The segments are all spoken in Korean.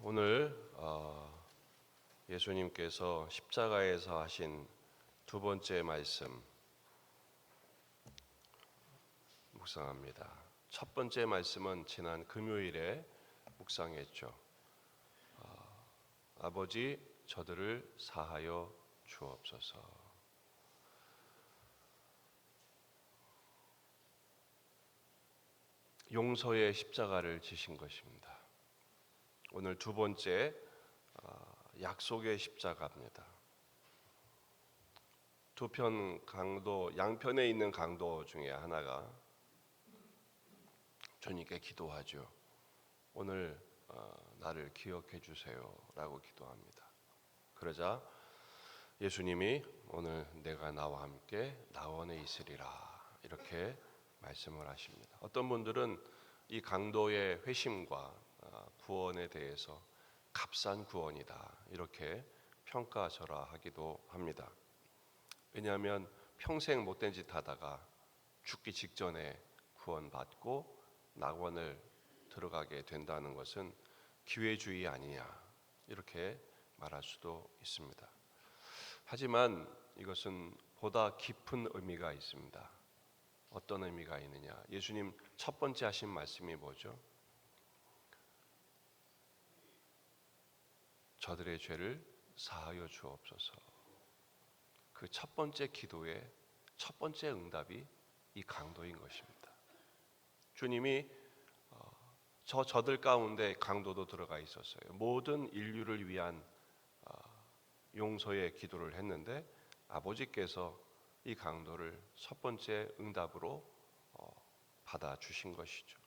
오늘 예수님께서 십자가에서 하신 두 번째 말씀 묵상합니다. 첫 번째 말씀은 지난 금요일에 묵상했죠. 아버지 저들을 사하여 주옵소서. 용서의 십자가를 지신 것입니다. 오늘 두 번째 약속의 십자가입니다. 두 편 강도, 양편에 있는 강도 중에 하나가 주님께 기도하죠. 오늘 나를 기억해 주세요 라고 기도합니다. 그러자 예수님이 오늘 내가 나와 함께 나원에 있으리라 이렇게 말씀을 하십니다. 어떤 분들은 이 강도의 회심과 구원에 대해서 값싼 구원이다 이렇게 평가절하하기도 합니다. 왜냐하면 평생 못된 짓 하다가 죽기 직전에 구원받고 낙원을 들어가게 된다는 것은 기회주의 아니냐 이렇게 말할 수도 있습니다. 하지만 이것은 보다 깊은 의미가 있습니다. 어떤 의미가 있느냐? 예수님 첫 번째 하신 말씀이 뭐죠? 저들의 죄를 사하여 주옵소서. 그 첫 번째 기도의 첫 번째 응답이 이 강도인 것입니다. 주님이 저들 가운데 강도도 들어가 있었어요. 모든 인류를 위한 용서의 기도를 했는데 아버지께서 이 강도를 첫 번째 응답으로 받아주신 것이죠.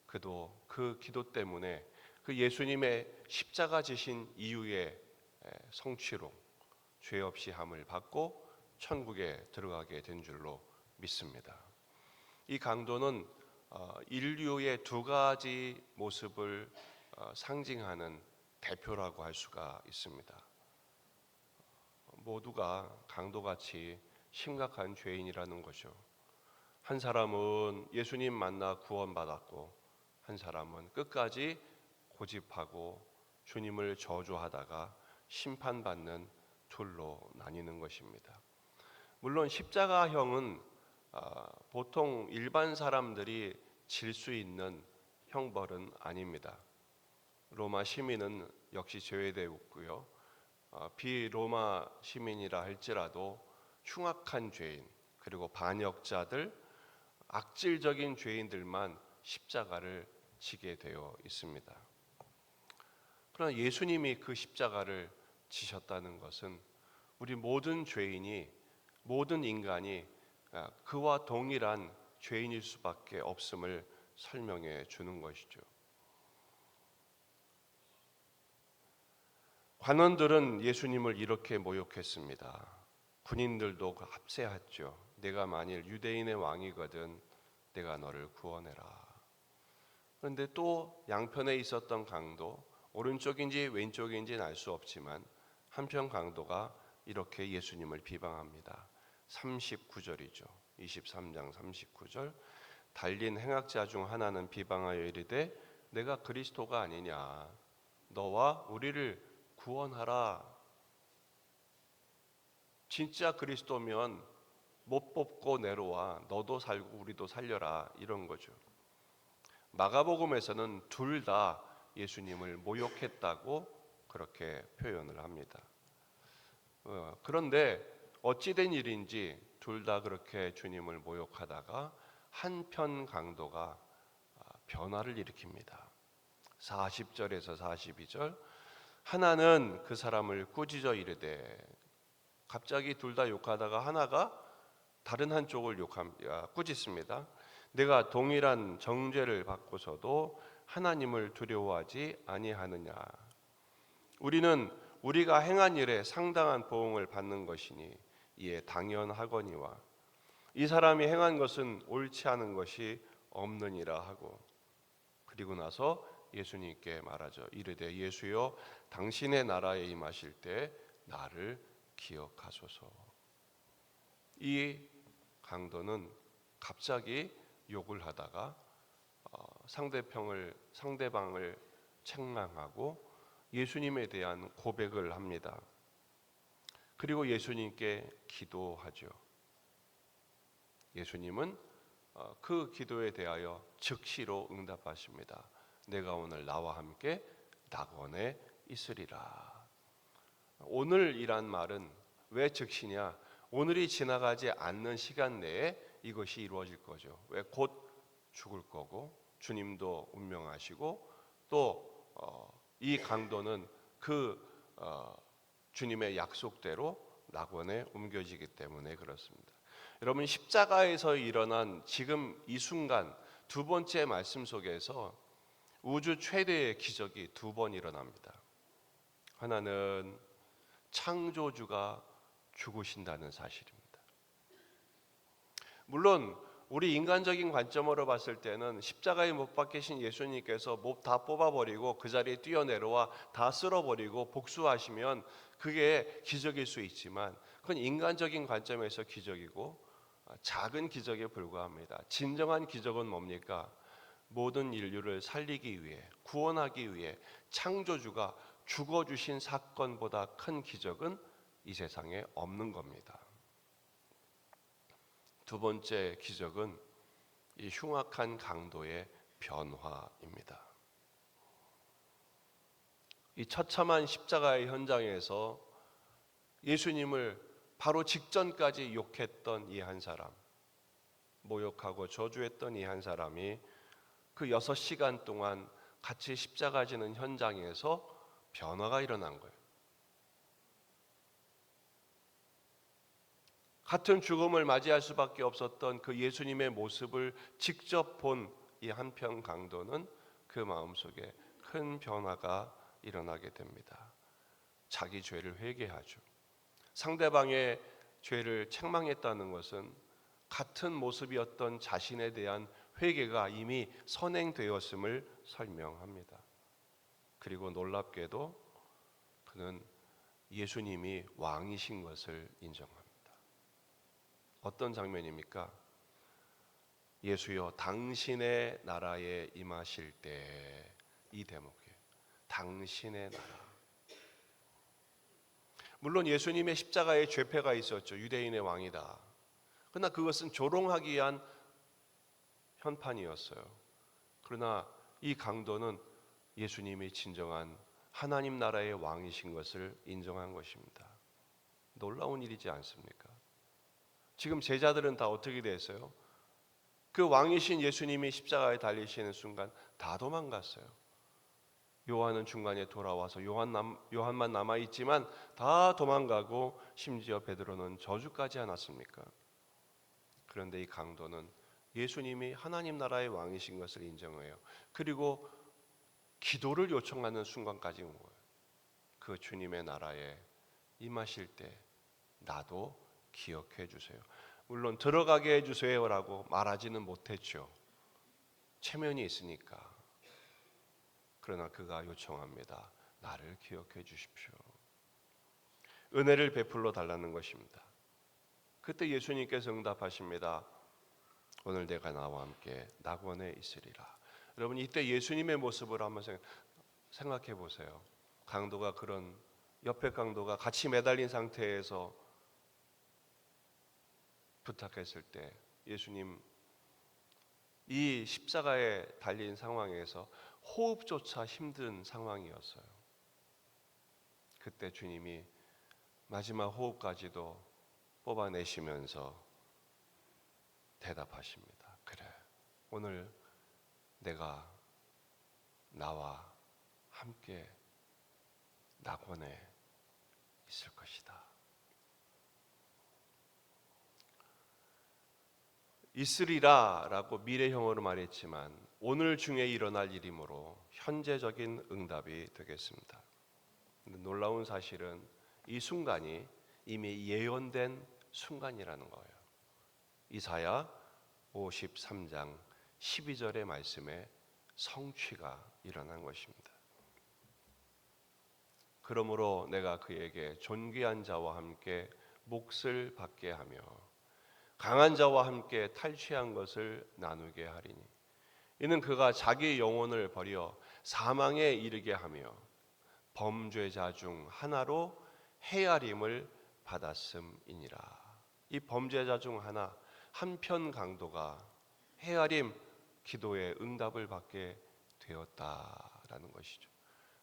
그도 그 기도 때문에 그 예수님의 십자가 지신 이유의 성취로 죄 없이 함을 받고 천국에 들어가게 된 줄로 믿습니다. 이 강도는 인류의 두 가지 모습을 상징하는 대표라고 할 수가 있습니다. 모두가 강도같이 심각한 죄인이라는 거죠. 한 사람은 예수님 만나 구원받았고 한 사람은 끝까지 고집하고 주님을 저주하다가 심판받는 둘로 나뉘는 것입니다. 물론 십자가형은 보통 일반 사람들이 질 수 있는 형벌은 아닙니다. 로마 시민은 역시 제외되었고요. 비로마 시민이라 할지라도 흉악한 죄인 그리고 반역자들, 악질적인 죄인들만 십자가를 지게 되어 있습니다. 그러나 예수님이 그 십자가를 지셨다는 것은 우리 모든 죄인이, 모든 인간이 그와 동일한 죄인일 수밖에 없음을 설명해 주는 것이죠. 관원들은 예수님을 이렇게 모욕했습니다. 군인들도 합세했죠. 내가 만일 유대인의 왕이거든 내가 너를 구원해라. 그런데 또 양편에 있었던 강도, 오른쪽인지 왼쪽인지는 알 수 없지만 한편 강도가 이렇게 예수님을 비방합니다. 39절이죠. 23장 39절. 달린 행악자 중 하나는 비방하여 이르되 내가 그리스도가 아니냐. 너와 우리를 구원하라. 진짜 그리스도면 못 뽑고 내려와. 너도 살고 우리도 살려라. 이런 거죠. 마가복음에서는 둘 다 예수님을 모욕했다고 그렇게 표현을 합니다. 그런데 어찌된 일인지 둘 다 그렇게 주님을 모욕하다가 한편 강도가 변화를 일으킵니다. 40절에서 42절. 하나는 그 사람을 꾸짖어 이르되, 갑자기 둘 다 욕하다가 하나가 다른 한쪽을 꾸짖습니다. 내가 동일한 정죄를 받고서도 하나님을 두려워하지 아니하느냐. 우리는 우리가 행한 일에 상당한 보응을 받는 것이니 이에 당연하거니와 이 사람이 행한 것은 옳지 않은 것이 없느니라 하고, 그리고 나서 예수님께 말하죠. 이르되 예수여 당신의 나라에 임하실 때 나를 기억하소서. 이 강도는 갑자기 욕을 하다가 상대방을 책망하고 예수님에 대한 고백을 합니다. 그리고 예수님께 기도하죠. 예수님은 그 기도에 대하여 즉시로 응답하십니다. 내가 오늘 나와 함께 낙원에 있으리라. 오늘이란 말은 왜 즉시냐? 오늘이 지나가지 않는 시간 내에 이것이 이루어질 거죠. 왜? 곧 죽을 거고 주님도 운명하시고 또 이 강도는 그 주님의 약속대로 낙원에 옮겨지기 때문에 그렇습니다. 여러분, 십자가에서 일어난 지금 이 순간 두 번째 말씀 속에서 우주 최대의 기적이 두 번 일어납니다. 하나는 창조주가 죽으신다는 사실입니다. 물론 우리 인간적인 관점으로 봤을 때는 십자가에 못 박히신 예수님께서 못 다 뽑아버리고 그 자리에 뛰어내려와 다 쓸어버리고 복수하시면 그게 기적일 수 있지만 그건 인간적인 관점에서 기적이고 작은 기적에 불과합니다. 진정한 기적은 뭡니까? 모든 인류를 살리기 위해, 구원하기 위해 창조주가 죽어주신 사건보다 큰 기적은 이 세상에 없는 겁니다. 두 번째 기적은 이 흉악한 강도의 변화입니다. 이 처참한 십자가의 현장에서 예수님을 바로 직전까지 욕했던 이 한 사람, 모욕하고 저주했던 이 한 사람이 그 6시간 동안 같이 십자가 지는 현장에서 변화가 일어난 거예요. 같은 죽음을 맞이할 수밖에 없었던 그 예수님의 모습을 직접 본 이 한편 강도는 그 마음속에 큰 변화가 일어나게 됩니다. 자기 죄를 회개하죠. 상대방의 죄를 책망했다는 것은 같은 모습이었던 자신에 대한 회개가 이미 선행되었음을 설명합니다. 그리고 놀랍게도 그는 예수님이 왕이신 것을 인정합니다. 어떤 장면입니까? 예수여 당신의 나라에 임하실 때, 이 대목이에요. 당신의 나라. 물론 예수님의 십자가에 죄패가 있었죠. 유대인의 왕이다. 그러나 그것은 조롱하기 위한 현판이었어요. 그러나 이 강도는 예수님이 진정한 하나님 나라의 왕이신 것을 인정한 것입니다. 놀라운 일이지 않습니까? 지금 제자들은 다 어떻게 됐어요? 그 왕이신 예수님이 십자가에 달리시는 순간 다 도망갔어요. 요한은 중간에 돌아와서 요한만 남아있지만 다 도망가고 심지어 베드로는 저주까지 하났습니까? 그런데 이 강도는 예수님이 하나님 나라의 왕이신 것을 인정해요. 그리고 기도를 요청하는 순간까지 온 거예요. 그 주님의 나라에 임하실 때 나도 기억해 주세요. 물론 들어가게 해주세요라고 말하지는 못했죠. 체면이 있으니까. 그러나 그가 요청합니다. 나를 기억해 주십시오. 은혜를 베풀어 달라는 것입니다. 그때 예수님께서 응답하십니다. 오늘 내가 나와 함께 낙원에 있으리라. 여러분, 이때 예수님의 모습을 한번 생각해 보세요. 강도가 그런 옆에 강도가 같이 매달린 상태에서 부탁했을 때 예수님 이 십자가에 달린 상황에서 호흡조차 힘든 상황이었어요. 그때 주님이 마지막 호흡까지도 뽑아내시면서 대답하십니다. 그래, 오늘 내가 나와 함께 낙원에 있을 것이다. 있으리라 라고 미래형으로 말했지만 오늘 중에 일어날 일이므로 현재적인 응답이 되겠습니다. 놀라운 사실은 이 순간이 이미 예언된 순간이라는 거예요. 이사야 53장 12절의 말씀에 성취가 일어난 것입니다. 그러므로 내가 그에게 존귀한 자와 함께 몫을 받게 하며 강한 자와 함께 탈취한 것을 나누게 하리니 이는 그가 자기 영혼을 버려 사망에 이르게 하며 범죄자 중 하나로 헤아림을 받았음이니라. 이 범죄자 중 하나, 한편 강도가 헤아림 기도의 응답을 받게 되었다라는 것이죠.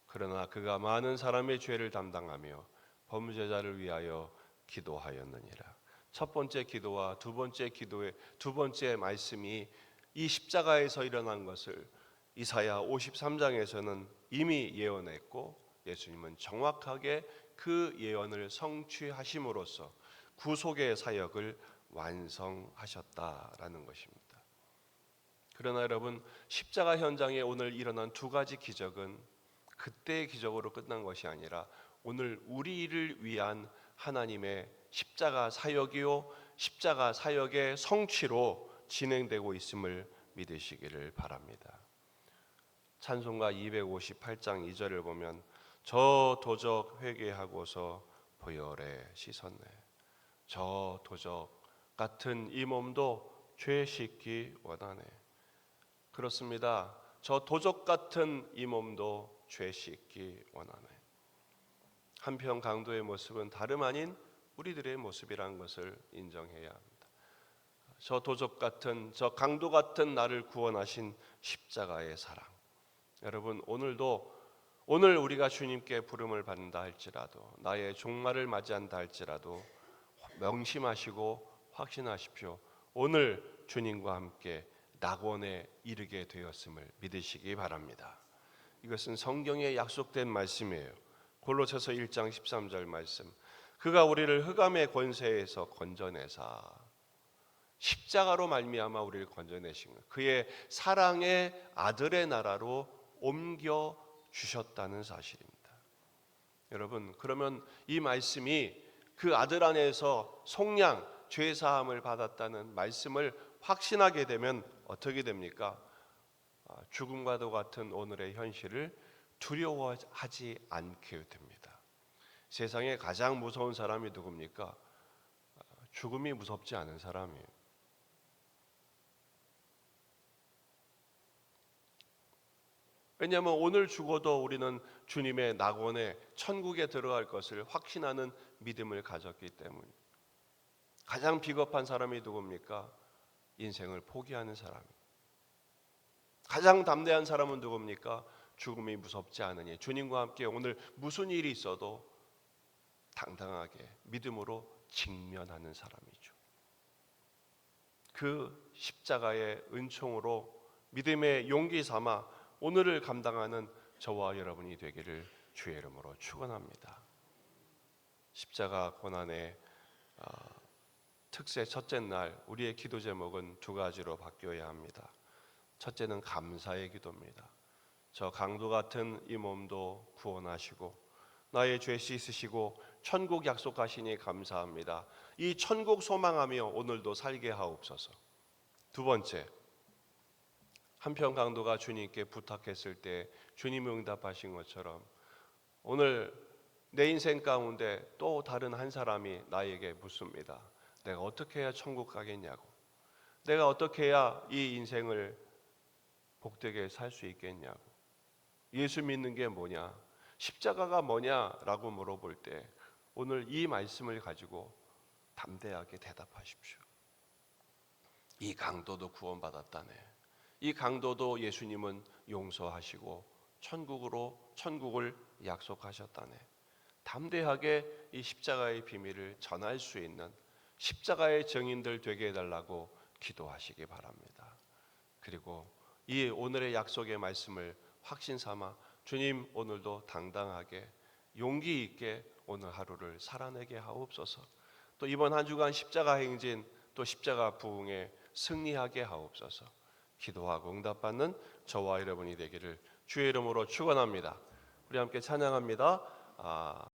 그러나 그가 많은 사람의 죄를 담당하며 범죄자를 위하여 기도하였느니라. 첫 번째 기도와 두 번째 기도의 두 번째 말씀이 이 십자가에서 일어난 것을 이사야 53장에서는 이미 예언했고, 예수님은 정확하게 그 예언을 성취하심으로써 구속의 사역을 완성하셨다라는 것입니다. 그러나 여러분, 십자가 현장에 오늘 일어난 두 가지 기적은 그때의 기적으로 끝난 것이 아니라 오늘 우리를 위한 하나님의 십자가 사역이요, 십자가 사역의 성취로 진행되고 있음을 믿으시기를 바랍니다. 찬송가 258장 2절을 보면 저 도적 회개하고서 보혈에 씻었네. 저 도적 같은 이 몸도 죄 씻기 원하네. 그렇습니다. 저 도적 같은 이 몸도 죄 씻기 원하네. 한편 강도의 모습은 다름 아닌 우리들의 모습이라는 것을 인정해야 합니다. 저 도적 같은, 저 강도 같은 나를 구원하신 십자가의 사랑. 여러분, 오늘 우리가 주님께 부름을 받는다 할지라도, 나의 종말을 맞이한다 할지라도 명심하시고 확신하십시오. 오늘 주님과 함께 낙원에 이르게 되었음을 믿으시기 바랍니다. 이것은 성경에 약속된 말씀이에요. 골로새서 1장 13절 말씀. 그가 우리를 흑암의 권세에서 건져내사 십자가로 말미암아 우리를 건져내신 것, 그의 사랑의 아들의 나라로 옮겨 주셨다는 사실입니다. 여러분, 그러면 이 말씀이 그 아들 안에서 속량 죄 사함을 받았다는 말씀을 확신하게 되면 어떻게 됩니까? 죽음과도 같은 오늘의 현실을 두려워하지 않게 됩니다. 세상에 가장 무서운 사람이 누굽니까? 죽음이 무섭지 않은 사람이에요. 왜냐하면 오늘 죽어도 우리는 주님의 낙원에 천국에 들어갈 것을 확신하는 믿음을 가졌기 때문에. 가장 비겁한 사람이 누굽니까? 인생을 포기하는 사람이에요. 가장 담대한 사람은 누굽니까? 죽음이 무섭지 않으니 주님과 함께 오늘 무슨 일이 있어도 당당하게 믿음으로 직면하는 사람이죠. 그 십자가의 은총으로 믿음의 용기 삼아 오늘을 감당하는 저와 여러분이 되기를 주의 이름으로 축원합니다. 십자가 고난의 특세 첫째 날 우리의 기도 제목은 두 가지로 바뀌어야 합니다. 첫째는 감사의 기도입니다. 저 강도 같은 이 몸도 구원하시고 나의 죄 씻으시고 천국 약속하시니 감사합니다. 이 천국 소망하며 오늘도 살게 하옵소서. 두 번째, 한편 강도가 주님께 부탁했을 때 주님이 응답하신 것처럼 오늘 내 인생 가운데 또 다른 한 사람이 나에게 묻습니다. 내가 어떻게 해야 천국 가겠냐고, 내가 어떻게 해야 이 인생을 복되게 살 수 있겠냐고, 예수 믿는 게 뭐냐, 십자가가 뭐냐라고 물어볼 때 오늘 이 말씀을 가지고 담대하게 대답하십시오. 이 강도도 구원받았다네. 이 강도도 예수님은 용서하시고 천국을 약속하셨다네. 담대하게 이 십자가의 비밀을 전할 수 있는 십자가의 증인들 되게 해달라고 기도하시기 바랍니다. 그리고 이 오늘의 약속의 말씀을 확신 삼아 주님, 오늘도 당당하게 용기 있게 오늘 하루를 살아내게 하옵소서. 또 이번 한 주간 십자가 행진, 또 십자가 부흥에 승리하게 하옵소서. 기도하고 응답받는 저와 여러분이 되기를 주의 이름으로 축원합니다. 우리 함께 찬양합니다.